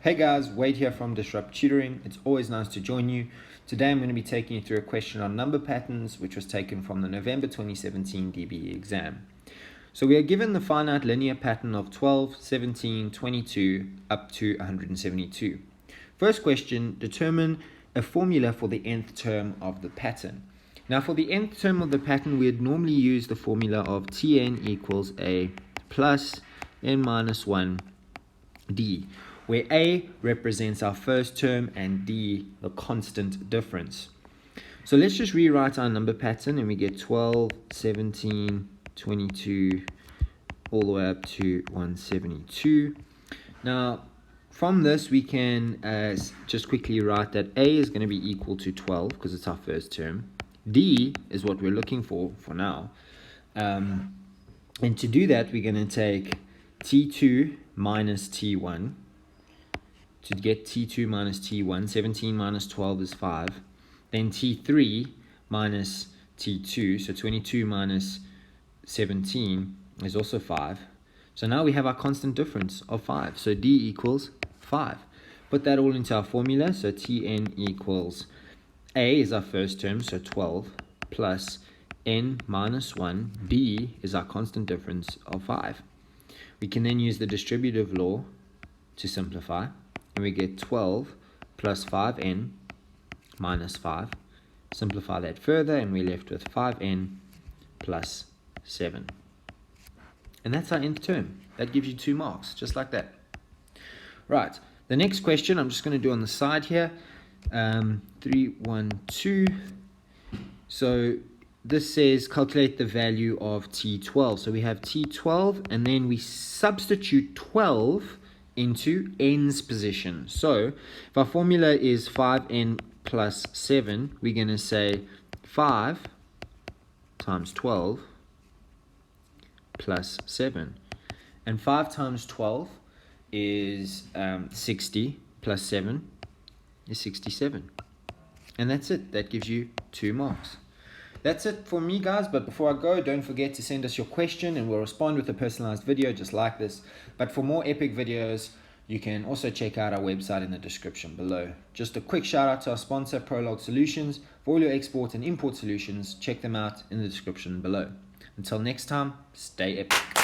Hey guys, Wade here from Disrupt Tutoring. It's always nice to join you. Today I'm going to be taking you through a question on number patterns which was taken from the November 2017 DBE exam. So we are given the finite linear pattern of 12, 17, 22 up to 172. First question, determine a formula for the nth term of the pattern. Now for the nth term of the pattern we'd normally use the formula of Tn equals A plus n minus 1 d, where A represents our first term and D the constant difference. So let's just rewrite our number pattern and we get 12, 17, 22 all the way up to 172. Now from this we can just quickly write that A is going to be equal to 12 because it's our first term. D is what we're looking for now. And to do that we're going to take T2 minus T1. To get T2 minus T1, 17 minus 12 is 5. Then T3 minus T2, so 22 minus 17 is also 5. So now we have our constant difference of 5. So D equals 5. Put that all into our formula. So Tn equals A is our first term, so 12, plus n minus 1. D is our constant difference of 5. We can then use the distributive law to simplify. And we get 12 plus 5n minus 5. Simplify that further and we're left with 5n plus 7. And that's our nth term. That gives you 2 marks, just like that. Right, the next question I'm just going to do on the side here. 3, 1, 2. So this says calculate the value of T12. So we have T12 and then we substitute 12 into n's position. So if our formula is 5n plus 7, we're going to say 5 times 12 plus 7. And 5 times 12 is 60 plus 7 is 67. And that's it. That gives you 2 marks. That's it for me, guys, but before I go, don't forget to send us your question and we'll respond with a personalized video just like this. But for more epic videos, you can also check out our website in the description below. Just a quick shout out to our sponsor, Prolog Solutions. For all your export and import solutions, check them out in the description below. Until next time, stay epic.